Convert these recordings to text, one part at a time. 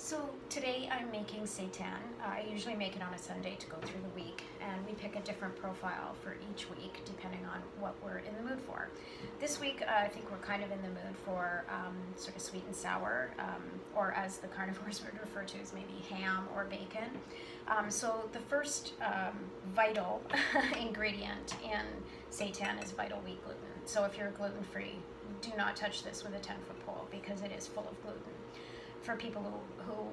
So today I'm making seitan. I usually make it on a Sunday to go through the week, and we pick a different profile for each week depending on what we're in the mood for. This week I think we're kind of in the mood for sort of sweet and sour, or as the carnivores would refer to as maybe ham or bacon. So the first vital ingredient in seitan is vital wheat gluten. So if you're gluten-free, do not touch this with a 10-foot pole because it is full of gluten. For people who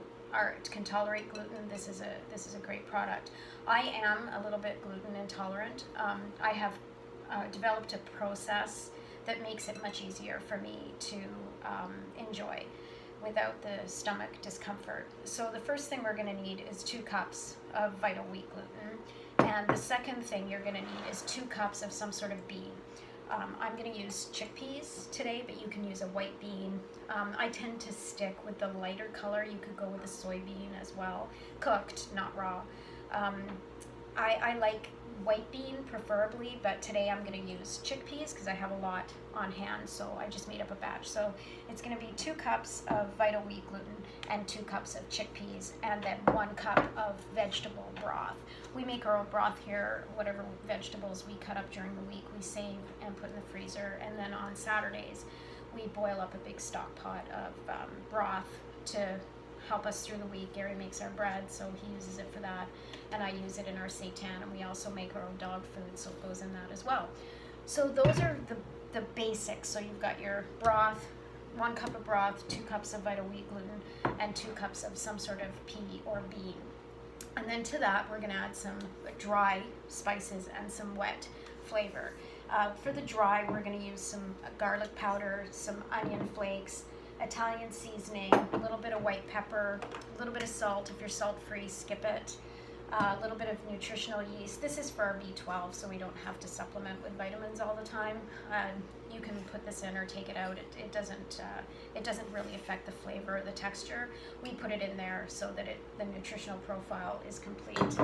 can tolerate gluten, this is a great product. I am a little bit gluten intolerant. I have developed a process that makes it much easier for me to enjoy without the stomach discomfort. So the first thing we're going to need is 2 cups of vital wheat gluten, and the second thing you're going to need is 2 cups of some sort of bean. I'm going to use chickpeas today, but you can use a white bean. I tend to stick with the lighter color. You could go with a soybean as well, cooked, not raw. I like white bean preferably, but today I'm going to use chickpeas because I have a lot on hand, so I just made up a batch. So it's going to be 2 cups of vital wheat gluten and 2 cups of chickpeas, and then 1 cup of vegetable broth. We make our own broth here. Whatever vegetables we cut up during the week, we save and put in the freezer, and then on Saturdays we boil up a big stock pot of broth to help us through the week. Gary makes our bread, so he uses it for that, and I use it in our seitan, and we also make our own dog food, so it goes in that as well. So those are the basics. So you've got your broth, 1 cup of broth, 2 cups of vital wheat gluten, and 2 cups of some sort of pea or bean. And then to that, we're going to add some dry spices and some wet flavor. For the dry, we're going to use some garlic powder, some onion flakes, Italian seasoning, a little bit of white pepper, a little bit of salt. If you're salt-free, skip it. A little bit of nutritional yeast. This is for our B12, so we don't have to supplement with vitamins all the time. You can put this in or take it out. It doesn't really affect the flavor or the texture. We put it in there so that the nutritional profile is complete.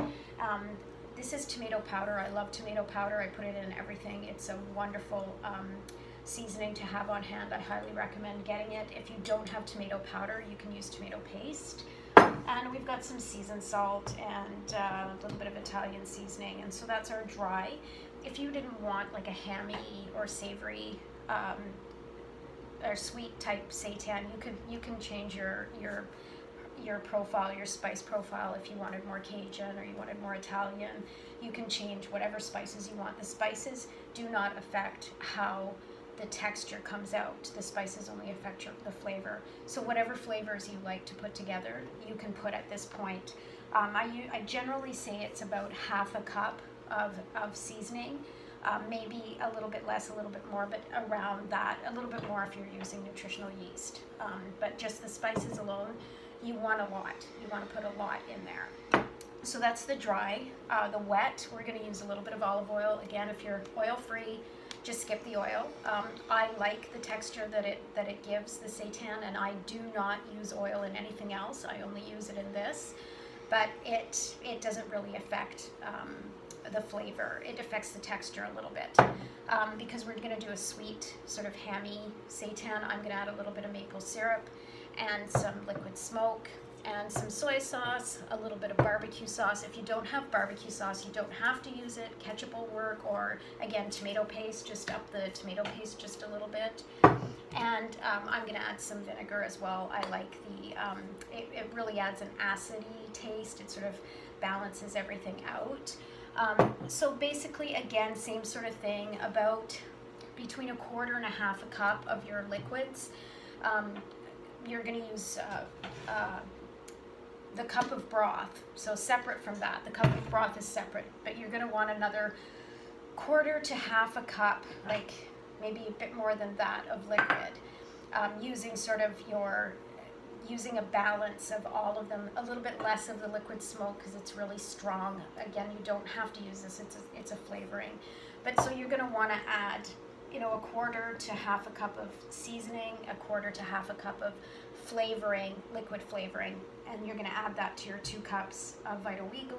This is tomato powder. I love tomato powder. I put it in everything. It's a wonderful seasoning to have on hand. I highly recommend getting it. If you don't have tomato powder, you can use tomato paste. And we've got some seasoned salt and a little bit of Italian seasoning, and so that's our dry. If you didn't want like a hammy or savory or sweet type seitan, you can change your profile, your spice profile. If you wanted more Cajun or you wanted more Italian, you can change whatever spices you want. The spices do not affect how the texture comes out. The spices only affect the flavor. So whatever flavors you like to put together, you can put at this point. I generally say it's about ½ a cup of seasoning, maybe a little bit less, a little bit more, but around that, a little bit more if you're using nutritional yeast. But just the spices alone, you want a lot. You want to put a lot in there. So that's the dry. The wet, we're going to use a little bit of olive oil. Again, if you're oil-free, just skip the oil. I like the texture that it gives the seitan, and I do not use oil in anything else. I only use it in this, but it doesn't really affect the flavor. It affects the texture a little bit. Because we're going to do a sweet, sort of hammy seitan, I'm going to add a little bit of maple syrup and some liquid smoke and some soy sauce, a little bit of barbecue sauce. If you don't have barbecue sauce, you don't have to use it. Ketchup will work, or again, tomato paste, just up the tomato paste just a little bit. And I'm going to add some vinegar as well. I like it really adds an acidy taste. It sort of balances everything out. So basically, again, same sort of thing, about between 1/4 and ½ a cup of your liquids. You're going to use the cup of broth, so separate from that. The cup of broth is separate, but you're going to want another 1/4 to ½ a cup, like maybe a bit more than that, of liquid, using a balance of all of them, a little bit less of the liquid smoke because it's really strong. Again, you don't have to use this, it's a flavoring. But so you're going to want to add, 1/4 to ½ a cup of seasoning, 1/4 to ½ a cup of flavoring, liquid flavoring, and you're going to add that to your 2 cups of vital wheat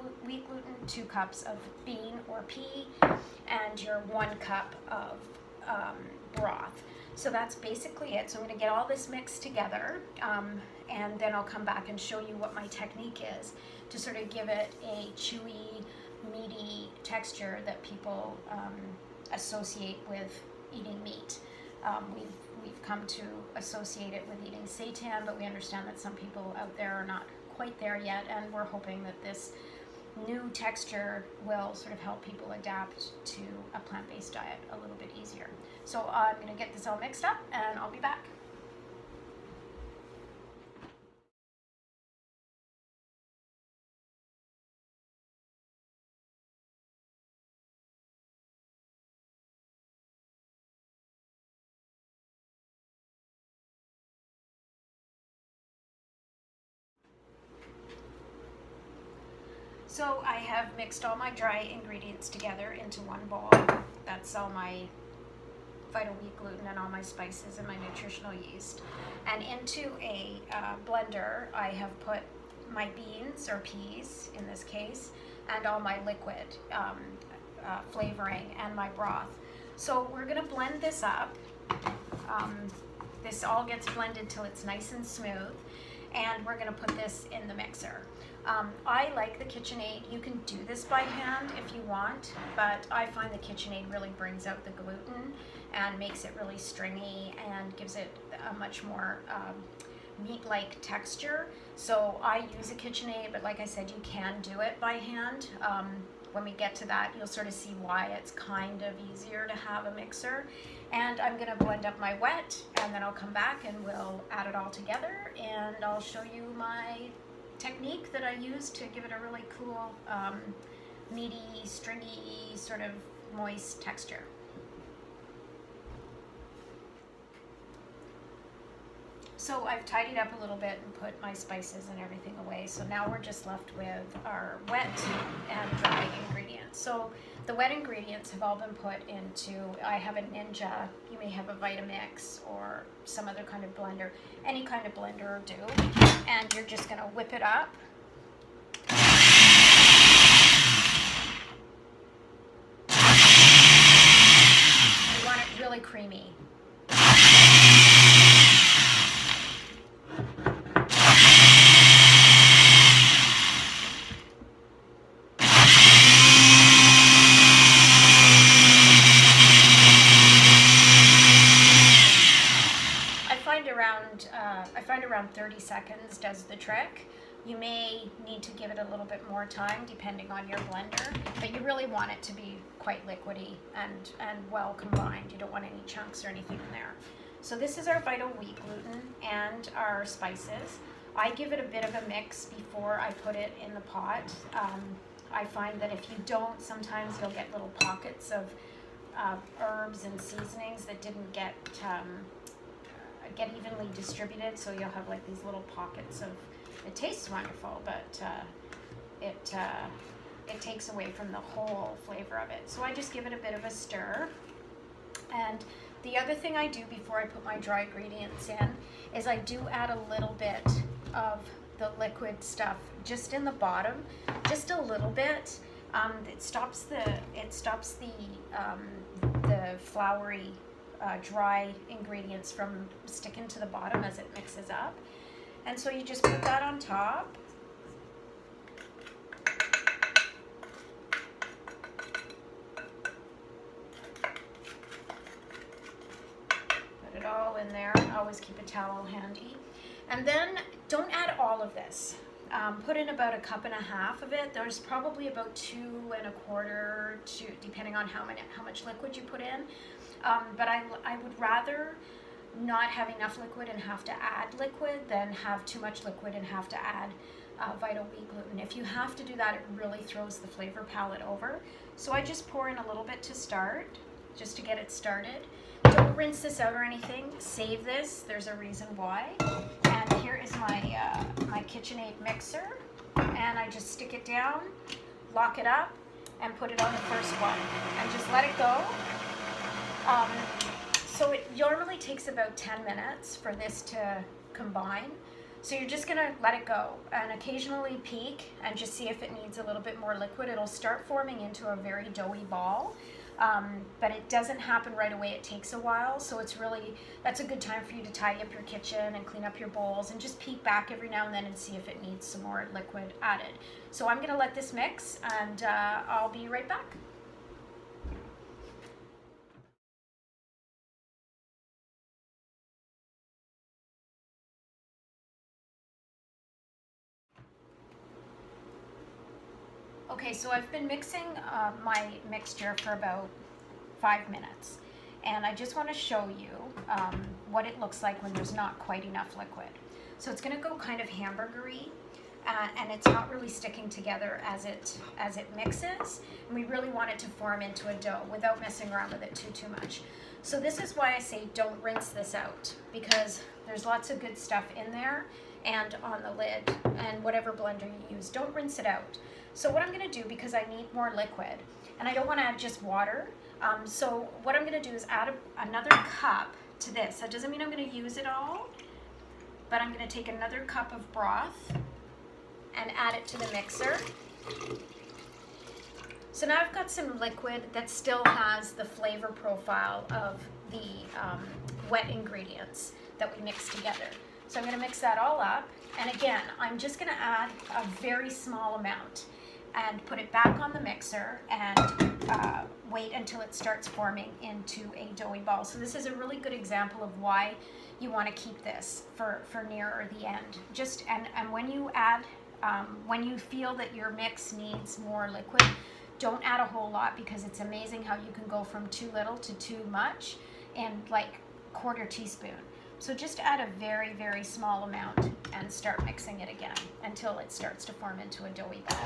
gluten, 2 cups of bean or pea, and your 1 cup of broth. So that's basically it. So I'm going to get all this mixed together, and then I'll come back and show you what my technique is to sort of give it a chewy, meaty texture that people associate with eating meat. We've come to associate it with eating seitan, but we understand that some people out there are not quite there yet, and we're hoping that this new texture will sort of help people adapt to a plant-based diet a little bit easier. So I'm going to get this all mixed up and I'll be back. So I have mixed all my dry ingredients together into one bowl. That's all my Vital Wheat gluten and all my spices and my nutritional yeast. And into a blender, I have put my beans or peas in this case, and all my liquid flavoring and my broth. So we're going to blend this up. This all gets blended till it's nice and smooth, and we're going to put this in the mixer. I like the KitchenAid. You can do this by hand if you want, but I find the KitchenAid really brings out the gluten and makes it really stringy and gives it a much more meat-like texture. So I use a KitchenAid, but like I said, you can do it by hand. When we get to that, you'll sort of see why it's kind of easier to have a mixer. And I'm going to blend up my wet, and then I'll come back and we'll add it all together, and I'll show you my technique that I use to give it a really cool, meaty, stringy, sort of moist texture. So I've tidied up a little bit and put my spices and everything away. So now we're just left with our wet and dry ingredients. So the wet ingredients have all been put into, I have a Ninja, you may have a Vitamix or some other kind of blender. Any kind of blender will do. And you're just gonna whip it up. You want it really creamy. I find around 30 seconds does the trick. You may need to give it a little bit more time depending on your blender, but you really want it to be quite liquidy and well combined. You don't want any chunks or anything in there. So this is our Vital Wheat gluten and our spices. I give it a bit of a mix before I put it in the pot. I find that if you don't, sometimes you'll get little pockets of herbs and seasonings that didn't get evenly distributed, so you'll have like these little pockets of, it tastes wonderful, but it takes away from the whole flavor of it. So I just give it a bit of a stir. And the other thing I do before I put my dry ingredients in is I do add a little bit of the liquid stuff just in the bottom, just a little bit. It stops the floury dry ingredients from sticking to the bottom as it mixes up. And so you just put that on top. Put it all in there. Always keep a towel handy. And then don't add all of this. Put in about 1.5 cups of it. There's probably about 2.25, depending on how much liquid you put in. But I would rather not have enough liquid and have to add liquid than have too much liquid and have to add Vital Wheat gluten. If you have to do that, it really throws the flavor palette over. So I just pour in a little bit to start, just to get it started. Don't rinse this out or anything. Save this. There's a reason why. And here is my my KitchenAid mixer, and I just stick it down, lock it up, and put it on the first one, and just let it go. So it normally takes about 10 minutes for this to combine. So you're just gonna let it go and occasionally peek and just see if it needs a little bit more liquid. It'll start forming into a very doughy ball. but it doesn't happen right away. It takes a while, so that's a good time for you to tidy up your kitchen and clean up your bowls and just peek back every now and then and see if it needs some more liquid added. So I'm going to let this mix, and I'll be right back. Okay, so I've been mixing my mixture for about 5 minutes, and I just want to show you what it looks like when there's not quite enough liquid. So it's going to go kind of hamburgery, and it's not really sticking together as it mixes, and we really want it to form into a dough without messing around with it too much. So this is why I say don't rinse this out, because there's lots of good stuff in there and on the lid, and whatever blender you use, don't rinse it out. So what I'm going to do, because I need more liquid, and I don't want to add just water, so what I'm going to do is add another cup to this. That doesn't mean I'm going to use it all, but I'm going to take another cup of broth and add it to the mixer. So now I've got some liquid that still has the flavor profile of the wet ingredients that we mixed together. So I'm going to mix that all up, and again, I'm just going to add a very small amount and put it back on the mixer and wait until it starts forming into a doughy ball. So this is a really good example of why you want to keep this for nearer the end. And when you add, when you feel that your mix needs more liquid, don't add a whole lot, because it's amazing how you can go from too little to too much in like ¼ teaspoon. So just add a very, very small amount and start mixing it again until it starts to form into a doughy ball.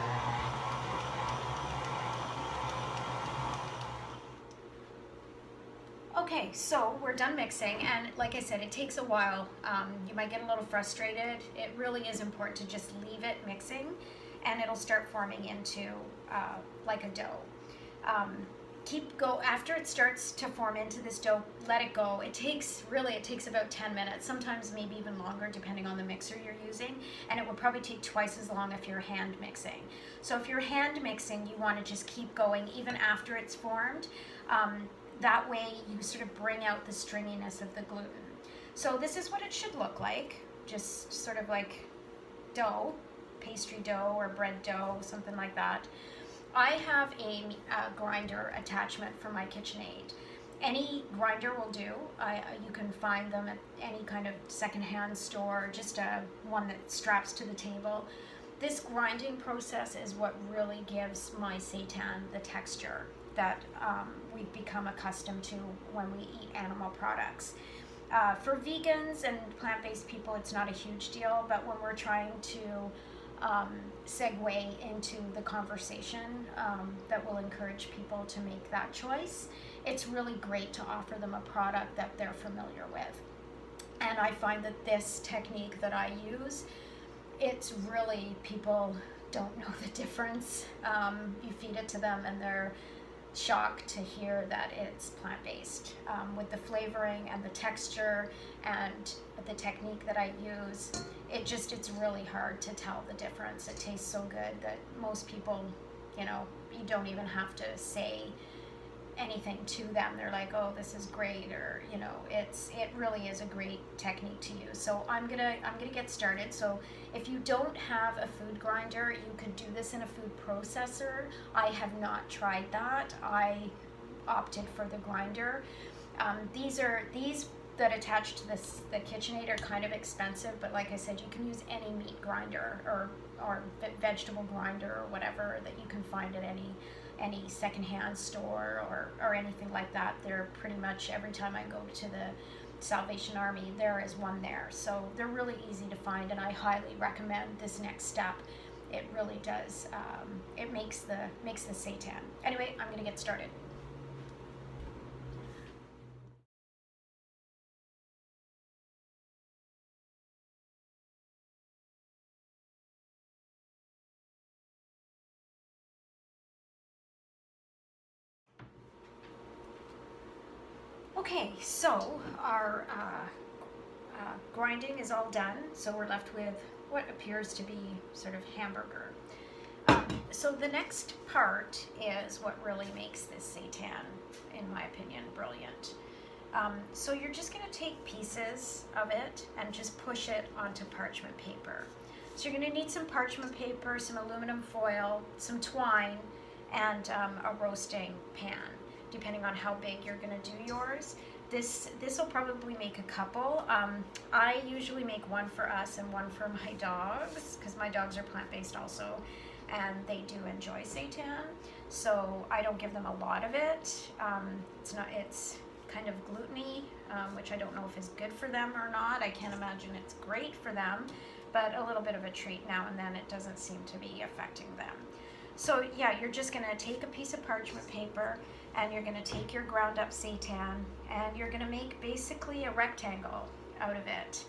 Okay, so we're done mixing, and like I said, it takes a while. You might get a little frustrated. It really is important to just leave it mixing, and it'll start forming into like a dough. After it starts to form into this dough, let it go. It takes about 10 minutes, sometimes maybe even longer depending on the mixer you're using, and it will probably take twice as long if you're hand mixing. So if you're hand mixing, you want to just keep going even after it's formed. That way you sort of bring out the stringiness of the gluten. So this is what it should look like, just sort of like dough, pastry dough or bread dough, something like that. I have a grinder attachment for my KitchenAid. Any grinder will do. You can find them at any kind of secondhand store, just one that straps to the table. This grinding process is what really gives my seitan the texture that we've become accustomed to when we eat animal products. For vegans and plant-based people, it's not a huge deal, but when we're trying to segue into the conversation that will encourage people to make that choice, it's really great to offer them a product that they're familiar with. And I find that this technique that I use, it's really, people don't know the difference. You feed it to them and they're shocked to hear that it's plant-based. With the flavoring and the texture and the technique that I use, it's really hard to tell the difference. It tastes so good that most people, you don't even have to say anything to them. They're like, oh, this is great, or it really is a great technique to use. So I'm gonna get started. So if you don't have a food grinder, you could do this in a food processor. I have not tried that. I opted for the grinder. These that attach to the KitchenAid are kind of expensive, but like I said, you can use any meat grinder or vegetable grinder or whatever that you can find at any secondhand store or anything like that. They're pretty much, every time I go to the Salvation Army, there is one there. So they're really easy to find, and I highly recommend this next step. It really does. It makes the seitan. Anyway, I'm gonna get started. Okay, so our grinding is all done, so we're left with what appears to be sort of hamburger. So the next part is what really makes this seitan, in my opinion, brilliant. So you're just going to take pieces of it and just push it onto parchment paper. So you're going to need some parchment paper, some aluminum foil, some twine, and a roasting pan, depending on how big you're going to do yours. This will probably make a couple. I usually make one for us and one for my dogs, because my dogs are plant-based also, and they do enjoy seitan. So I don't give them a lot of it. It's kind of gluten-y, which I don't know if is good for them or not. I can't imagine it's great for them, but a little bit of a treat now and then. It doesn't seem to be affecting them. So yeah, you're just gonna take a piece of parchment paper and you're gonna take your ground up seitan and you're gonna make basically a rectangle out of it.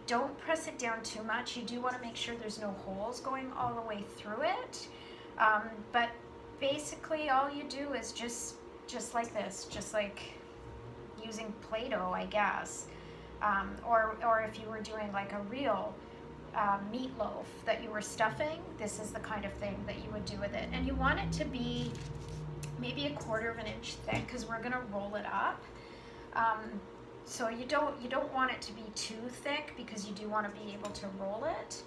Don't press it down too much. You do wanna make sure there's no holes going all the way through it. But basically all you do is just like this, just like using Play-Doh, I guess. Or if you were doing like a real meatloaf that you were stuffing, this is the kind of thing that you would do with it. And you want it to be maybe 1/4 of an inch thick, because we're gonna roll it up. So you don't want it to be too thick, because you do want to be able to roll it.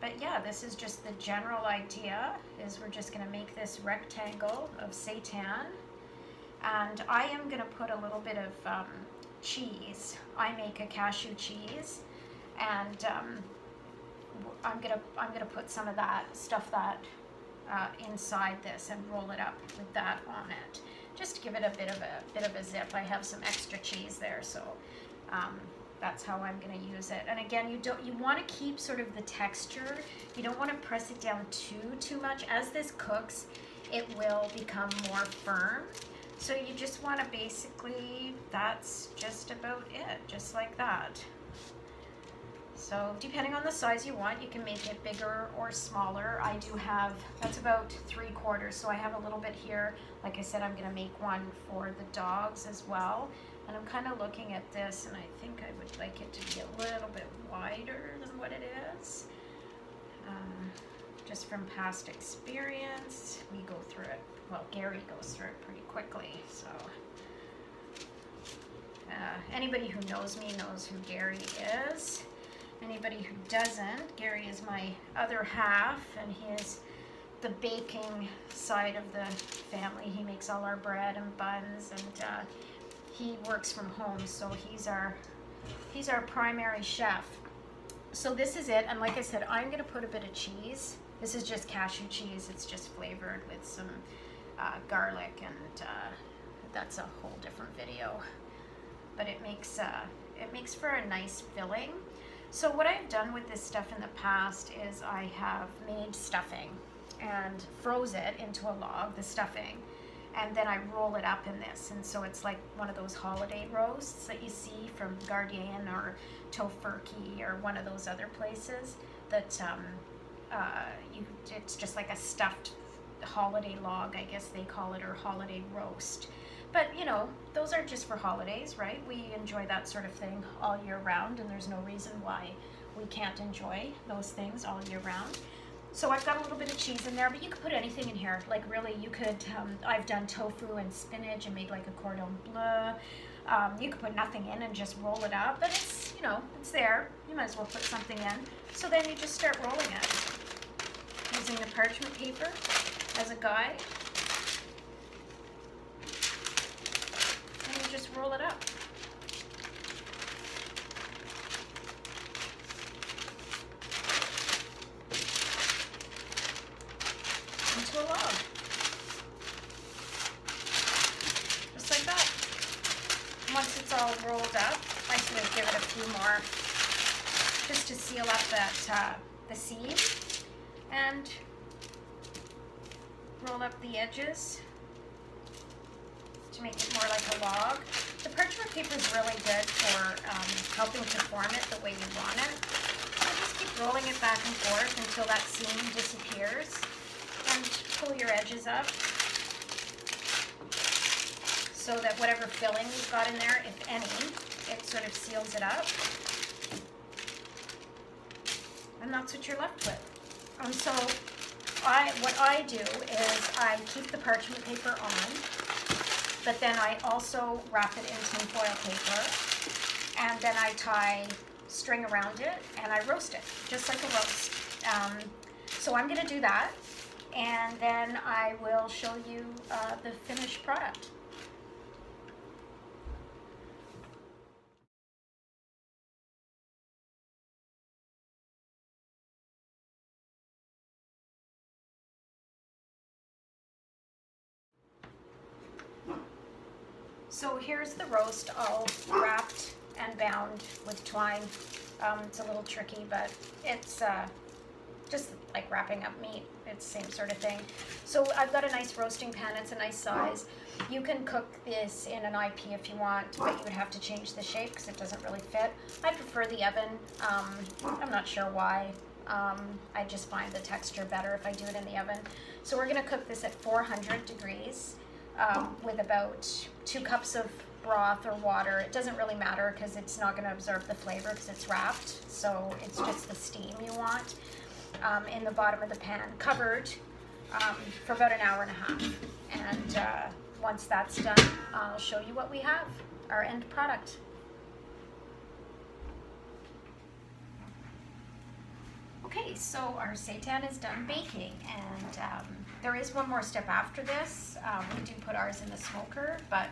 But yeah, this is just the general idea, is we're just going to make this rectangle of seitan. And I am going to put a little bit of cheese. I make a cashew cheese, and I'm gonna put some of that, stuff that inside this and roll it up with that on it, just to give it a bit of a zip. I have some extra cheese there, so that's how I'm going to use it. And again, you want to keep sort of the texture. You don't want to press it down too much. As this cooks, it will become more firm. So you just want to basically, that's just about it, just like that. So depending on the size you want, you can make it bigger or smaller. I do have, that's about 3/4, so I have a little bit here. Like I said, I'm going to make one for the dogs as well. And I'm kind of looking at this, and I think I would like it to be a little bit wider than what it is. Just from past experience, we go through it, well, Gary goes through it pretty quickly, so. Anybody who knows me knows who Gary is. Anybody who doesn't, Gary is my other half, and he is the baking side of the family. He makes all our bread and buns, and he works from home, so he's our primary chef. So this is it, and like I said, I'm gonna put a bit of cheese. This is just cashew cheese. It's just flavored with some garlic, and that's a whole different video. But it makes for a nice filling. So what I've done with this stuff in the past is I have made stuffing and froze it into a log, the stuffing, and then I roll it up in this, and so it's like one of those holiday roasts that you see from Gardienne or Tofurkey or one of those other places that it's just like a stuffed holiday log, I guess they call it, or holiday roast. But you know, those are just for holidays, right? We enjoy that sort of thing all year round, and there's no reason why we can't enjoy those things all year round. So I've got a little bit of cheese in there, but you could put anything in here. Like really, you could, I've done tofu and spinach and made like a cordon bleu. You could put nothing in and just roll it up, but it's, you know, it's there. You might as well put something in. So then you just start rolling it using the parchment paper as a guide. And you just roll it up. Into a log. Just like that. Once it's all rolled up, I sort of give it a few more just to seal up that the seam, and roll up the edges to make it more like a log. The parchment paper is really good for helping to form it the way you want it. So just keep rolling it back and forth until that seam disappears, and pull your edges up so that whatever filling you've got in there, if any, it sort of seals it up. And that's what you're left with. So what I do is I keep the parchment paper on, but then I also wrap it in tin foil paper, and then I tie string around it and I roast it, just like a roast. So I'm gonna do that, and then I will show you the finished product. So here's the roast, all wrapped and bound with twine. It's a little tricky, but it's just like wrapping up meat. It's the same sort of thing. So I've got a nice roasting pan. It's a nice size. You can cook this in an IP if you want, but you would have to change the shape because it doesn't really fit. I prefer the oven. I'm not sure why. I just find the texture better if I do it in the oven. So we're going to cook this at 400 degrees. With about 2 cups of broth or water. It doesn't really matter because it's not going to absorb the flavor because it's wrapped, so it's just the steam you want in the bottom of the pan, covered for about an hour and a half. And once that's done, I'll show you what we have, our end product. Okay, so our seitan is done baking, and there is one more step after this. We do put ours in the smoker, but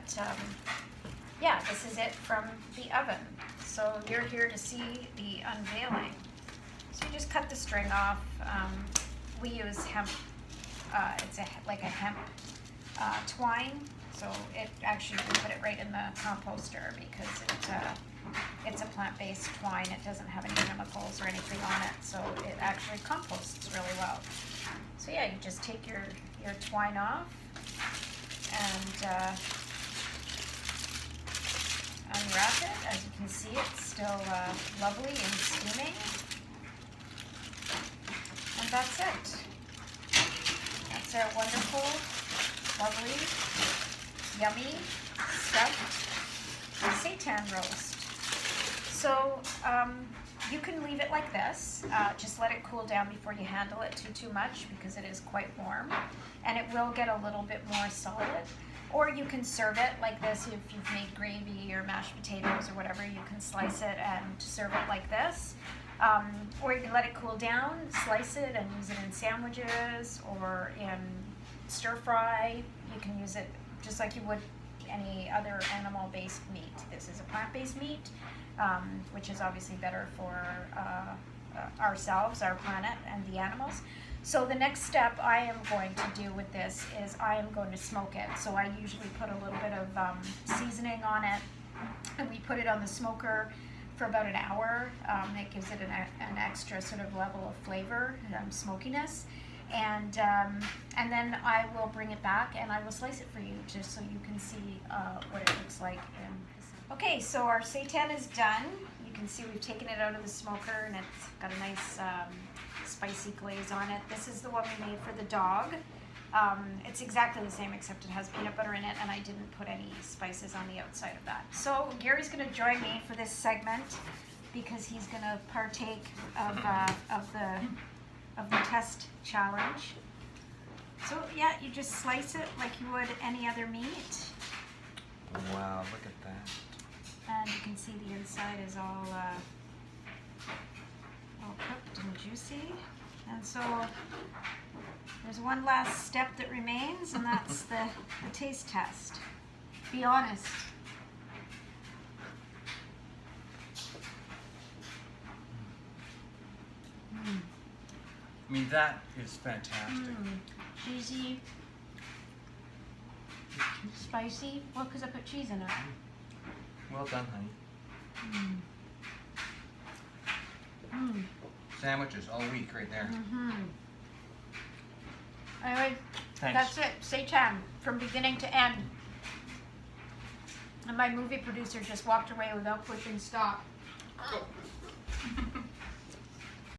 yeah, this is it from the oven. So you're here to see the unveiling. So you just cut the string off. We use hemp, it's like a hemp twine. So it actually, we put it right in the composter because it's a plant-based twine. It doesn't have any chemicals or anything on it, so it actually composts really well. So yeah, you just take your twine off and unwrap it. As you can see, it's still lovely and steaming. And that's it. That's our wonderful, lovely, yummy, stuffed seitan roast. So you can leave it like this. Just let it cool down before you handle it too much because it is quite warm, and it will get a little bit more solid. Or you can serve it like this if you've made gravy or mashed potatoes or whatever. You can slice it and serve it like this. Or you can let it cool down, slice it, and use it in sandwiches or in stir fry. You can use it just like you would any other animal-based meat. This is a plant-based meat, which is obviously better for ourselves, our planet, and the animals. So the next step I am going to do with this is I am going to smoke it. So I usually put a little bit of seasoning on it, and we put it on the smoker for about an hour. It gives it an extra sort of level of flavor, smokiness. And then I will bring it back and I will slice it for you just so you can see what it looks like. Okay, so our seitan is done. You can see we've taken it out of the smoker and it's got a nice spicy glaze on it. This is the one we made for the dog. It's exactly the same except it has peanut butter in it, and I didn't put any spices on the outside of that. So Gary's going to join me for this segment because he's going to partake of the test challenge. So yeah, you just slice it like you would any other meat. Wow, look at that. And you can see the inside is all cooked and juicy. And so there's one last step that remains, and that's the taste test. Be honest. I mean, that is fantastic. Cheesy, spicy. Well, because I put cheese in it. Well done, honey. Sandwiches all week right there. Anyway, Thanks. that's it. Seitan from beginning to end. And my movie producer just walked away without pushing stop.